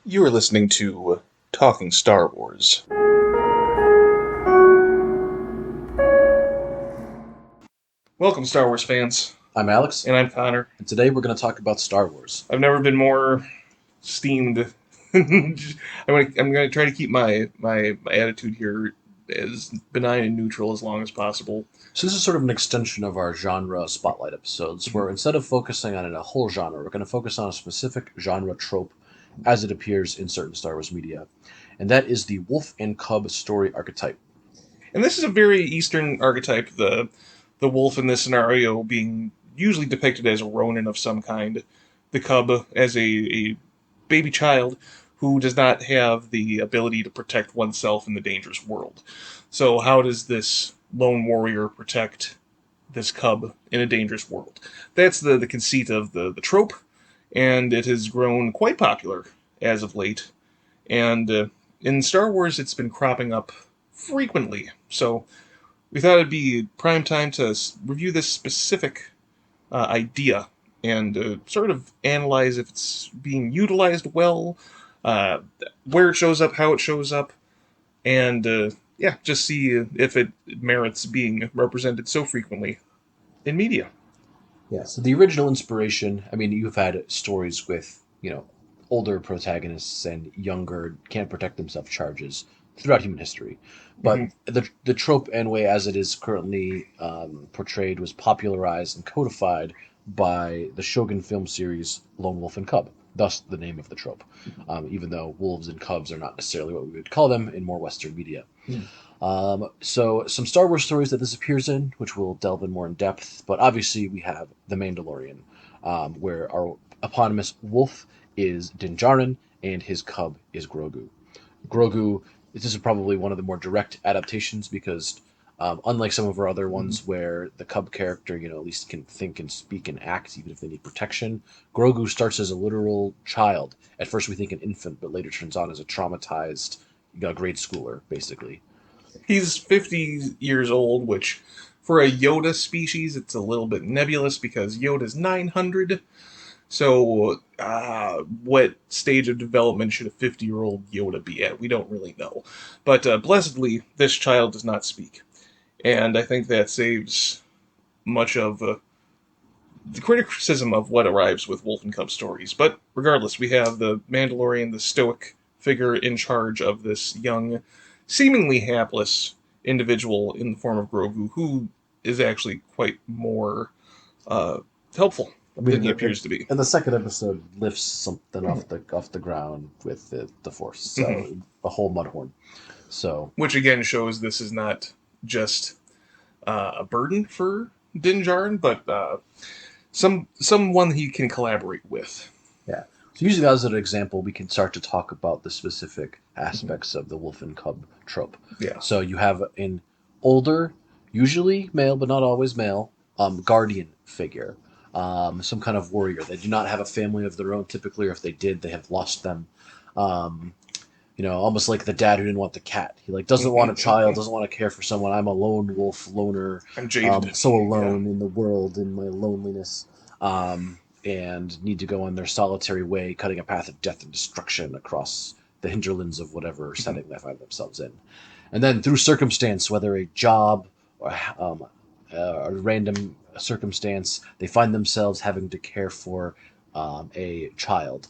You are listening to Talking Star Wars. Welcome, Star Wars fans. I'm Alex, And I'm Connor. and today we're going to talk about Star Wars. I've never been more steamed. I'm going to try to keep my attitude here as benign and neutral as long as possible. So this is sort of an extension of our genre spotlight episodes, where instead of focusing on a whole genre, we're going to focus on a specific genre trope as it appears in certain Star Wars media. And that is the Wolf and Cub story archetype. And this is a very Eastern archetype, the wolf in this scenario being usually depicted as a Ronin of some kind, the cub as a baby child who does not have the ability to protect oneself in the dangerous world. So how does this lone warrior protect this cub in a dangerous world? That's the conceit of the trope, and it has grown quite popular as of late. And in Star Wars, it's been cropping up frequently. So we thought it'd be prime time to review this specific idea and sort of analyze if it's being utilized well, uh, where it shows up, how it shows up, and just see if it merits being represented so frequently in media. Yeah, so the original inspiration, I mean, you've had stories with, older protagonists and younger can't protect themselves charges throughout human history. But Mm-hmm. the trope and way as it is currently portrayed was popularized and codified by the Shogun film series Lone Wolf and Cub, thus the name of the trope, even though wolves and cubs are not necessarily what we would call them in more Western media. So some Star Wars stories that this appears in, which we'll delve in more in depth, but obviously we have The Mandalorian, where our eponymous wolf is Din Djarin and his cub is Grogu. Grogu, this is probably one of the more direct adaptations because unlike some of our other ones where the cub character, at least can think and speak and act even if they need protection, Grogu starts as a literal child. At first we think an infant, but later turns on as a traumatized grade schooler, basically. He's 50 years old, which for a Yoda species, it's a little bit nebulous because Yoda's 900. So, what stage of development should a 50-year-old Yoda be at? We don't really know. But blessedly, this child does not speak. And I think that saves much of the criticism of what arrives with Wolf and Cub stories. But regardless, we have the Mandalorian, the stoic figure in charge of this young, seemingly hapless individual in the form of Grogu, who is actually quite more uh, helpful I than mean, he appears to be. and the second episode lifts something off the ground with the Force, so a whole mudhorn. So Which again shows this is not just a burden for Din Djarin, but someone he can collaborate with. yeah, so using that as an example, we can start to talk about the specific aspects of the wolf and cub trope. Yeah. So you have an older, usually male but not always male, guardian figure, some kind of warrior. They do not have a family of their own typically, or if they did, they have lost them. Um, almost like the dad who didn't want the cat. He doesn't want a child, doesn't want to care for someone. I'm a lone wolf, loner, I'm jaded. so alone in the world in my loneliness, and need to go on their solitary way, cutting a path of death and destruction across the hinterlands of whatever setting they find themselves in. And then through circumstance, whether a job or a random circumstance, they find themselves having to care for a child,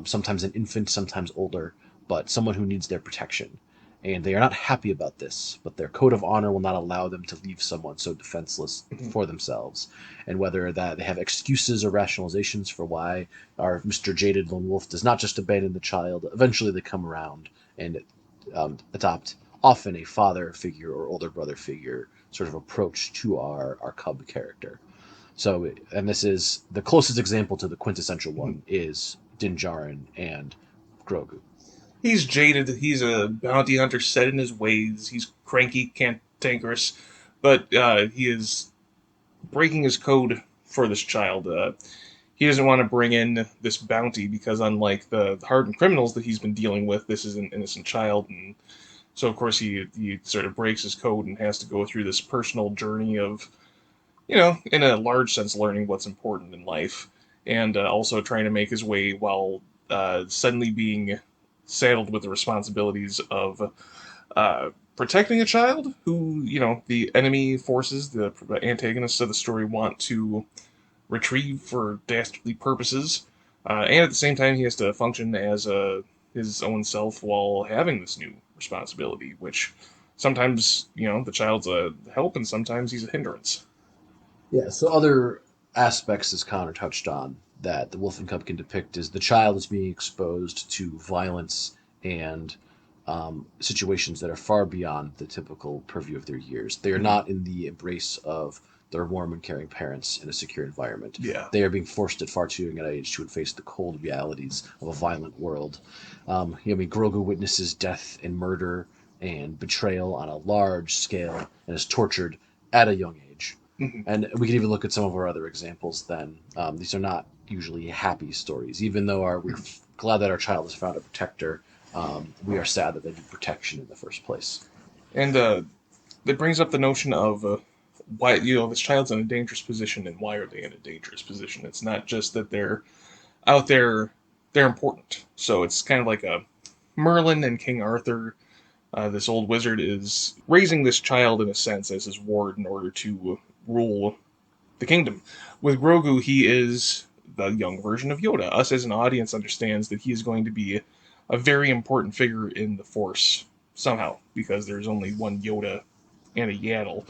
sometimes an infant, sometimes older, but someone who needs their protection. And they are not happy about this, but their code of honor will not allow them to leave someone so defenseless for themselves. And whether that they have excuses or rationalizations for why our Mr. Jaded Lone Wolf does not just abandon the child, eventually they come around and adopt often a father figure or older brother figure sort of approach to our cub character. So, and this is the closest example to the quintessential one is Din Djarin and Grogu. He's jaded. He's a bounty hunter set in his ways. He's cranky, cantankerous, but he is breaking his code for this child. He doesn't want to bring in this bounty because, unlike the hardened criminals that he's been dealing with, this is an innocent child, and so of course he sort of breaks his code and has to go through this personal journey of, in a large sense, learning what's important in life, and also trying to make his way while suddenly being saddled with the responsibilities of protecting a child who, the enemy forces, the antagonists of the story want to retrieve for dastardly purposes. And at the same time, he has to function as his own self while having this new responsibility, which sometimes, the child's a help and sometimes he's a hindrance. Yeah, so other aspects, as Connor touched on, that the Wolf and Cub can depict is the child is being exposed to violence and situations that are far beyond the typical purview of their years. They are Mhm. not in the embrace of their warm and caring parents in a secure environment. Yeah. They are being forced at far too young an age to face the cold realities of a violent world. Grogu witnesses death and murder and betrayal on a large scale and is tortured at a young age. Mhm. And we can even look at some of our other examples then. These are not usually happy stories. Even though we're glad that our child has found a protector, we are sad that they need protection in the first place. And it brings up the notion of why, this child's in a dangerous position and why are they in a dangerous position? It's not just that they're out there, they're important. So it's kind of like a Merlin and King Arthur. This old wizard is raising this child in a sense as his ward in order to rule the kingdom. With Grogu, he is the young version of Yoda. Us as an audience understands that he is going to be a very important figure in the Force somehow, because there's only one Yoda and a Yaddle,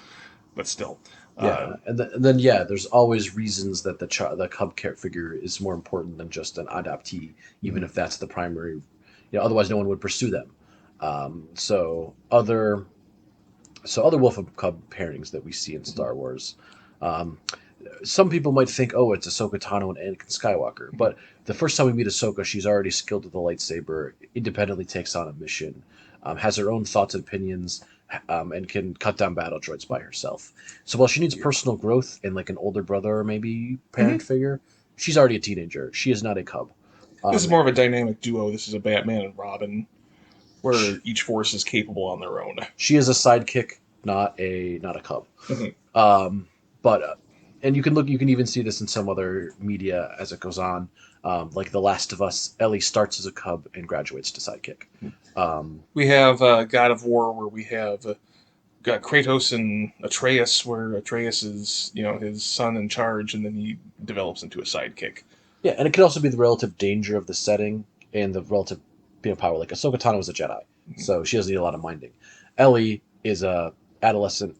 but still. Uh, Yeah, and then yeah, there's always reasons that the cub care figure is more important than just an adoptee, even mhm. if that's the primary. Otherwise no one would pursue them. So other Wolf and Cub pairings that we see in Mhm. Star Wars. Um, some people might think, oh, it's Ahsoka Tano and Anakin Skywalker. Mhm. But the first time we meet Ahsoka, she's already skilled with the lightsaber, independently takes on a mission, has her own thoughts and opinions, and can cut down battle droids by herself. So while she needs Yeah. personal growth and like an older brother or maybe parent Mhm. figure, she's already a teenager. She is not a cub. This is Um, more of a dynamic duo. This is a Batman and Robin, where each force is capable on their own. she is a sidekick, not a cub. Mhm. Um, but and you can even see this in some other media as it goes on. Like The Last of Us, Ellie starts as a cub and graduates to sidekick. Um, We have God of War, where we have got Kratos and Atreus, where Atreus is, his son in charge, and then he develops into a sidekick. yeah, and it could also be the relative danger of the setting and the relative power. Like Ahsoka Tano is a Jedi, Mhm. so she doesn't need a lot of minding. Ellie is a adolescent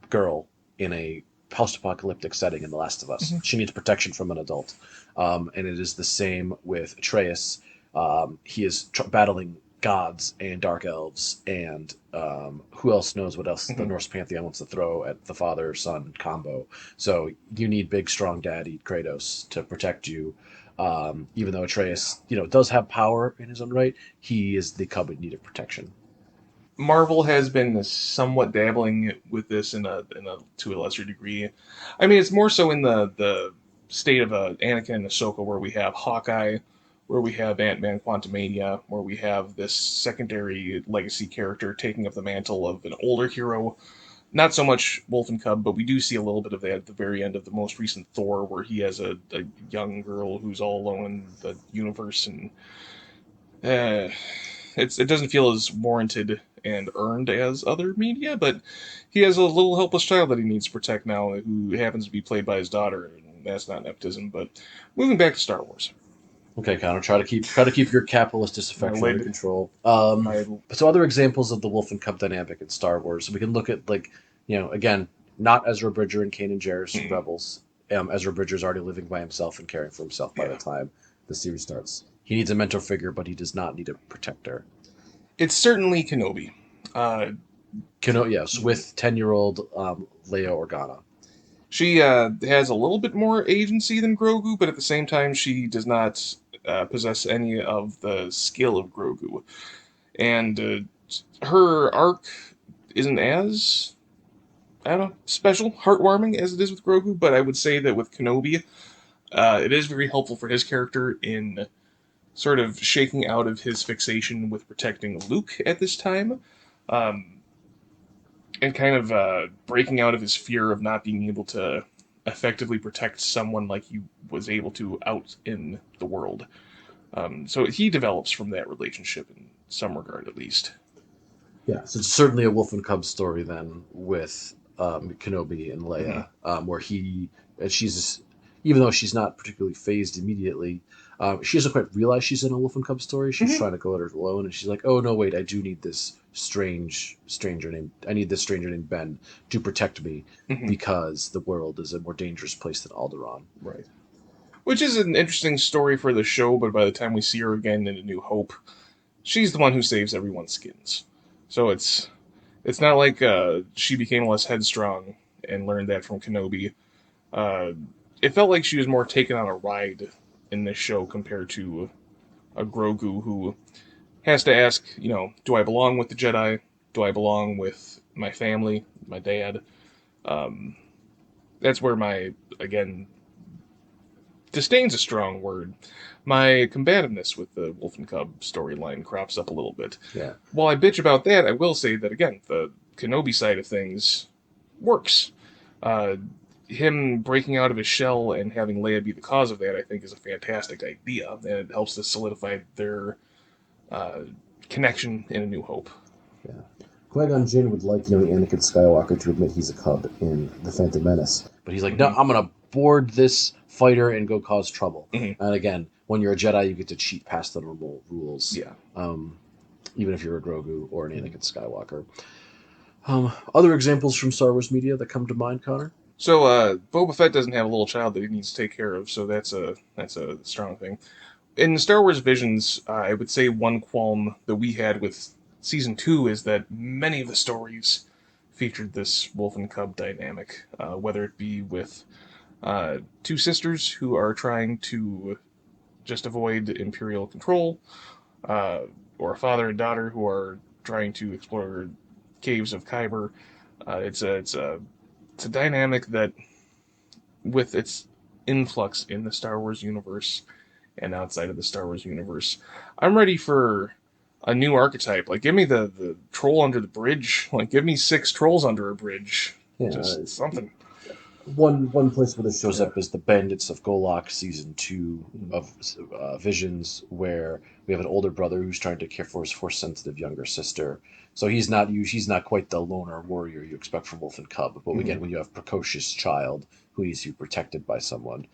girl in a post-apocalyptic setting in The Last of Us. Mhm. She needs protection from an adult, and it is the same with Atreus. He is battling gods and dark elves, and who else knows what else the Mhm. Norse pantheon wants to throw at the father-son combo. So you need big, strong daddy Kratos to protect you. Even though Yeah. Atreus, does have power in his own right, he is the cub in need of protection. Marvel has been somewhat dabbling with this in a to a lesser degree. I mean, it's more so in the state of Anakin and Ahsoka, where we have Hawkeye, where we have Ant-Man Quantumania, where we have this secondary legacy character taking up the mantle of an older hero. Not so much Wolf and Cub, but we do see a little bit of that at the very end of the most recent Thor, where he has a young girl who's all alone in the universe, and uh, it doesn't feel as warranted and earned as other media, but he has a little helpless child that he needs to protect now, who happens to be played by his daughter, and that's not nepotism. But moving back to Star Wars, Okay, Connor, try to keep your capitalist my disaffection under lid, control. my So other examples of the Wolf and Cub dynamic in Star Wars, we can look at again, not Ezra Bridger and Kanan Jarrus in mm, Rebels. Ezra Bridger's already living by himself and caring for himself by the yeah, time the series starts. He needs a mentor figure, but he does not need a protector. it's certainly Kenobi. Uh, Yes, with 10-year-old Leia Organa. she has a little bit more agency than Grogu, but at the same time, she does not possess any of the skill of Grogu. And her arc isn't as, I don't know, special, heartwarming as it is with Grogu, but I would say that with Kenobi, it is very helpful for his character in sort of shaking out of his fixation with protecting Luke at this time, um, and kind of breaking out of his fear of not being able to effectively protect someone like he was able to out in the world. So he develops from that relationship in some regard, at least. Yeah, so it's certainly a Wolf and Cub story then with Kenobi and Hmm. Leia, where she's even though she's not particularly phased immediately, she doesn't quite realize she's in a Wolf and Cub story. She's Hmm. trying to go it alone, and she's like, "Oh no, wait! I do need this stranger named Ben to protect me Hmm. because the world is a more dangerous place than Alderaan." Right. Which is an interesting story for the show, but by the time we see her again in A New Hope, she's the one who saves everyone's skins. So it's not like she became less headstrong and learned that from Kenobi. Uh, it felt like she was more taken on a ride in this show compared to a Grogu who has to ask, do I belong with the Jedi? Do I belong with my family, my dad? Um, that's where again, disdain's a strong word. My combativeness with the Wolf and Cub storyline crops up a little bit. Yeah, While I bitch about that, I will say that, again, the Kenobi side of things works. Uh, him breaking out of his shell and having Leia be the cause of that, I think, is a fantastic idea, and it helps to solidify their uh, connection in A New Hope. yeah. Qui-Gon Jinn would like young Anakin Skywalker to admit he's a cub in The Phantom Menace. But he's like, no, Hmm. I'm going to board this fighter and go cause trouble. Hmm. And again, when you're a Jedi, you get to cheat past the normal rules, Yeah. even if you're a Grogu or an Anakin Skywalker. Other examples from Star Wars media that come to mind, Connor? So Boba Fett doesn't have a little child that he needs to take care of, so that's a strong thing. In Star Wars Visions, I would say one qualm that we had with season two is that many of the stories featured this wolf and cub dynamic, whether it be with two sisters who are trying to just avoid imperial control, uh, or a father and daughter who are trying to explore caves of Kyber. It's a dynamic that, with its influx in the Star Wars universe and outside of the Star Wars universe, I'm ready for a new archetype. Like, give me the troll under the bridge. Like, give me six trolls under a bridge. Yeah, Just something. one place where this shows up is the Bandits of Golak season 2 of Visions, where we have an older brother who's trying to care for his force sensitive younger sister. So he's not quite the loner warrior you expect from Wolf and Cub. But Mm-hmm. again, when you have precocious child who needs to be protected by someone,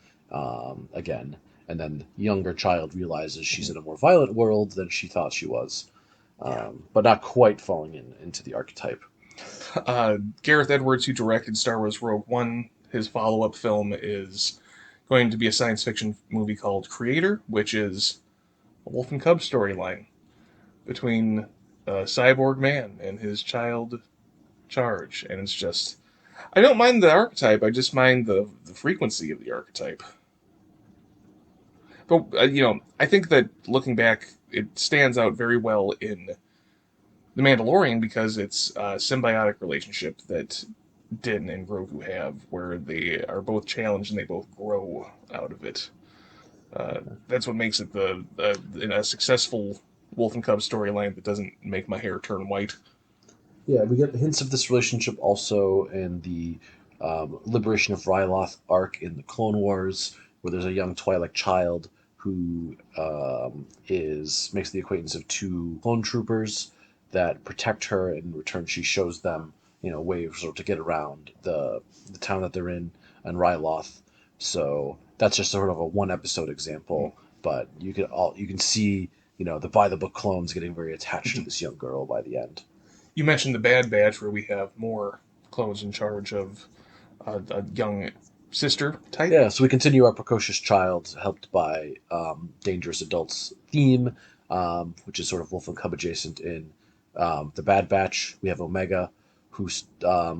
again, and then younger child realizes she's Mm-hmm. in a more violent world than she thought she was, Yeah. but not quite falling into the archetype. Gareth Edwards, who directed Star Wars Rogue One, his follow up film is going to be a science fiction movie called Creator, which is a Wolf and Cub storyline between a cyborg man and his child Charge. And it's just, I don't mind the archetype, I just mind the frequency of the archetype. But, I think that looking back, it stands out very well in The Mandalorian because it's a symbiotic relationship that Din and Grogu have, where they are both challenged and they both grow out of it. That's what makes it a successful Wolf and Cub storyline that doesn't make my hair turn white. Yeah, we get hints of this relationship also in the Liberation of Ryloth arc in the Clone Wars, where there's a young Twi'lek child who is makes the acquaintance of two clone troopers that protect her. And in return, she shows them, ways sort of to get around the town that they're in and Ryloth. So that's just sort of a one episode example, but you can see the by the book clones getting very attached to this young girl by the end. You mentioned the Bad Batch, where we have more clones in charge of a young sister type. Yeah, so we continue our precocious child, helped by dangerous adults theme, which is sort of Wolf and Cub adjacent in the Bad Batch. We have Omega, who's is a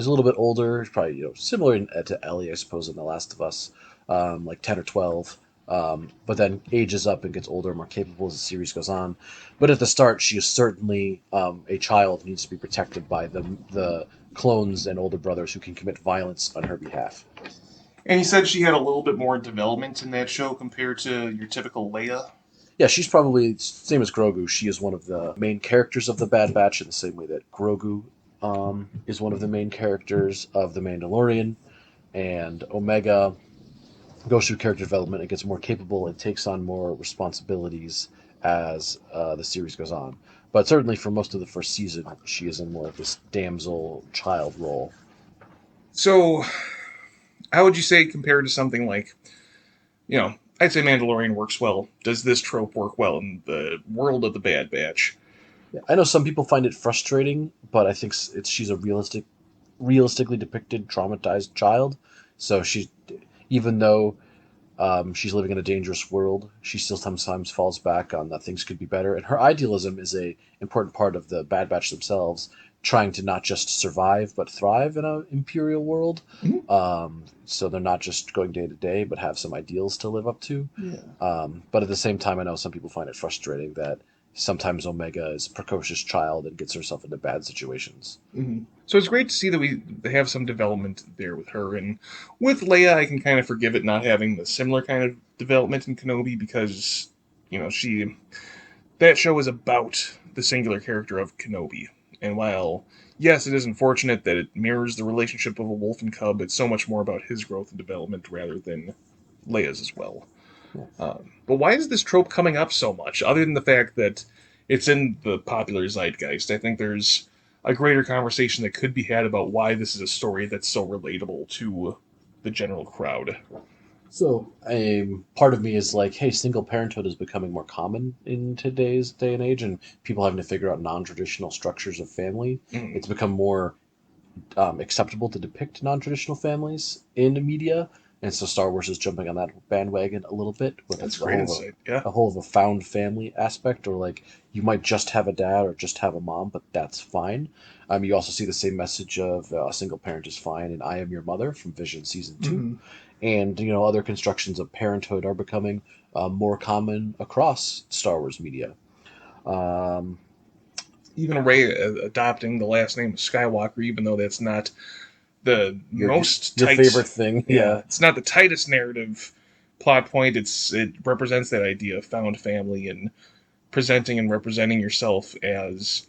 little bit older, probably similar to Ellie, I suppose, in The Last of Us, like 10 or 12. But then ages up and gets older, more capable as the series goes on. But at the start, she is certainly a child who needs to be protected by the clones and older brothers who can commit violence on her behalf. And he said she had a little bit more development in that show compared to your typical Leia. Yeah, she's probably same as Grogu. She is one of the main characters of the Bad Batch in the same way that Grogu is one of the main characters of the Mandalorian, and Omega goes through character development and gets more capable and takes on more responsibilities as the series goes on. But certainly for most of the first season, she is in more of this damsel child role. So, how would you say compared to something like, I'd say Mandalorian works well. Does this trope work well in the world of the Bad Batch? Yeah, I know some people find it frustrating, but I think she's a realistically depicted traumatized child. So she, even though she's living in a dangerous world, she still sometimes falls back on that things could be better. And her idealism is a important part of the Bad Batch themselves, trying to not just survive but thrive in an imperial world. Mhm. So they're not just going day to day, but have some ideals to live up to. Yeah. But at the same time, I know some people find it frustrating that sometimes Omega is a precocious child and gets herself into bad situations. Hmm. So it's great to see that we have some development there with her, and with Leia, I can kind of forgive it not having the similar kind of development in Kenobi because she that show is about the singular character of Kenobi, and while yes, it is unfortunate that it mirrors the relationship of a wolf and cub, it's so much more about his growth and development rather than Leia's as well. Yeah. But why is this trope coming up so much? Other than the fact that it's in the popular zeitgeist, I think there's a greater conversation that could be had about why this is a story that's so relatable to the general crowd. So, part of me is like, hey, single parenthood is becoming more common in today's day and age, and people having to figure out non-traditional structures of family. Mm, It's become more acceptable to depict non-traditional families in media, and so Star Wars is jumping on that bandwagon a little bit with that's the great whole of insight. Yeah. a whole of a found family aspect, or like you might just have a dad or just have a mom, but that's fine. You also see the same message of a single parent is fine, and I Am Your Mother from Vision season 2, Hmm. and other constructions of parenthood are becoming more common across Star Wars media. Um, Even Ray adopting the last name of Skywalker, even though that's not the your most your favorite tight. thing, Yeah, yeah. it's not the tightest narrative plot point. It represents that idea of found family and presenting and representing yourself as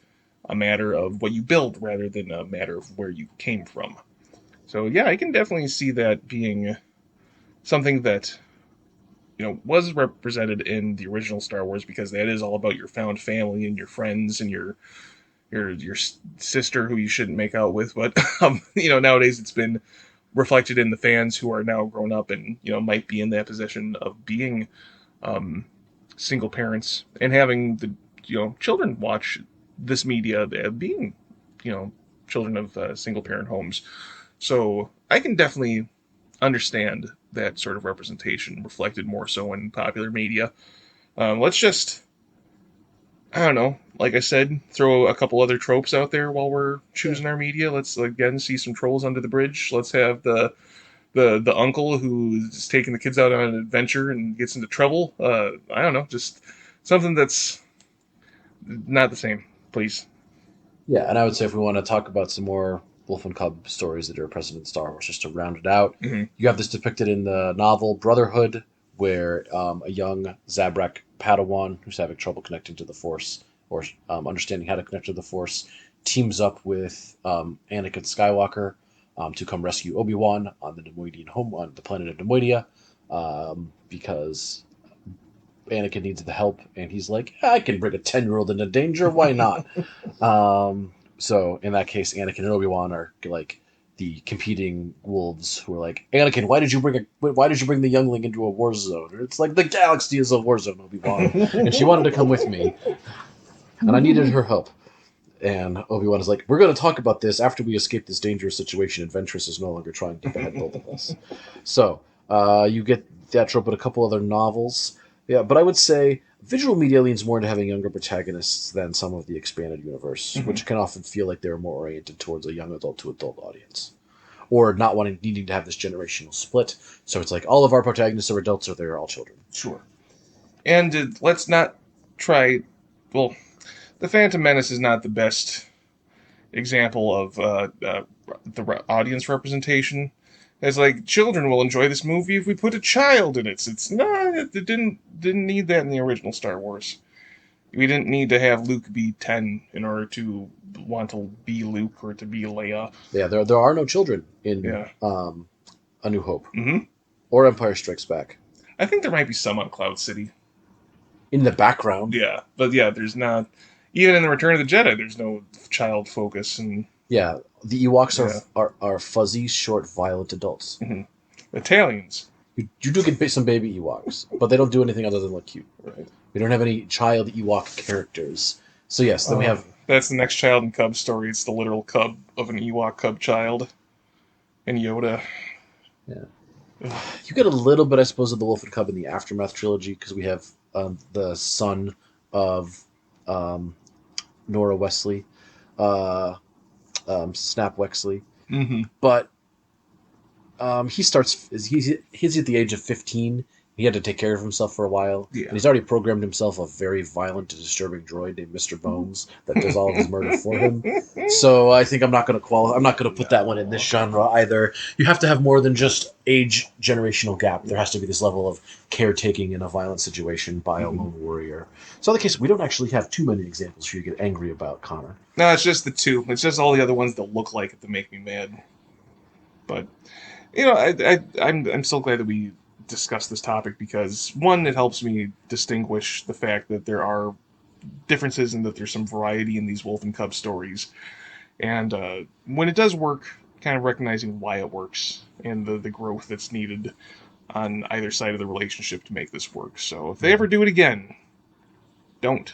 a matter of what you build rather than a matter of where you came from. So yeah, I can definitely see that being something that was represented in the original Star Wars because that is all about your found family and your friends and your sister who you shouldn't make out with. But nowadays it's been reflected in the fans who are now grown up and might be in that position of being um, single parents and having the children watch this media, being you know children of single parent homes. So I can definitely understand that sort of representation reflected more so in popular media. Let's just, I don't know, like I said, throw a couple other tropes out there while we're Yeah. choosing our media. Let's again see some trolls under the bridge. Let's have the uncle who's taking the kids out on an adventure and gets into trouble. I don't know, just something that's not the same, please. Yeah, and I would say if we want to talk about some more Wolf and Cub stories that are present in Star Wars, just to round it out, Hmm. you have this depicted in the novel Brotherhood, where a young Zabrak Padawan who's having trouble connecting to the Force or understanding how to connect to the Force teams up with Anakin Skywalker to come rescue Obi-Wan on the Nemoidian home on the planet of Nemoidia, because Anakin needs the help, and he's like, I can bring a 10-year-old into danger. Why not? So in that case, Anakin and Obi-Wan are like the competing wolves who are like, Anakin, why did you bring the youngling into a war zone? And it's like the galaxy is a war zone, Obi-Wan, and she wanted to come with me, and I needed her help. And Obi-Wan is like, we're going to talk about this after we escape this dangerous situation. And Ventress is no longer trying to behead both of us. So you get that trope in a couple other novels. Yeah, but I would say visual media leans more into having younger protagonists than some of the expanded universe, Hmm. which can often feel like they're more oriented towards a young adult to adult audience. Or not needing to have this generational split. So it's like all of our protagonists are adults or they're all children. Sure. And let's not try. Well, the Phantom Menace is not the best example of the audience representation. It's like children will enjoy this movie if we put a child in it. It's not. It didn't need that in the original Star Wars. We didn't need to have Luke be 10 in order to want to be Luke or to be Leia. Yeah, there are no children in Yeah. A New Hope. Hmm. Or Empire Strikes Back. I think there might be some on Cloud City. In the background. Yeah, but yeah, there's not. Even in the Return of the Jedi, there's no child focus, and Yeah, the Ewoks yeah. are fuzzy, short, violent adults. Mhm. Italians. You do get some baby Ewoks, but they don't do anything other than look cute. Right. We don't have any child Ewok characters. So yes, then we have... That's the next Child and Cub story. It's the literal cub of an Ewok cub child, and Yoda. Yeah. You get a little bit, I suppose, of the Wolf and Cub in the Aftermath trilogy, because we have the son of Nora Wesley, Snap Wexley. Mm-hmm. But he's at the age of 15. He had to take care of himself for a while. Yeah. And he's already programmed himself a very violent and disturbing droid named Mr. Bones that does all of his murder for him. So I think I'm not going to put that one in this genre either. You have to have more than just age generational gap. There has to be this level of caretaking in a violent situation by a lone warrior. So in the case, we don't actually have too many examples for you to get angry about, Connor. No, it's just the two. It's just all the other ones that look like it that make me mad. But I'm so glad that we discuss this topic, because one, it helps me distinguish the fact that there are differences and that there's some variety in these Wolf and Cub stories, and when it does work, kind of recognizing why it works and the growth that's needed on either side of the relationship to make this work. So if they ever do it again, don't.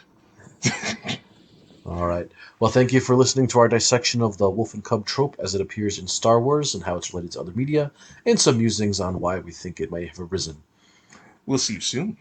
All right. Well, thank you for listening to our dissection of the Wolf and Cub trope as it appears in Star Wars and how it's related to other media, and some musings on why we think it may have arisen. We'll see you soon.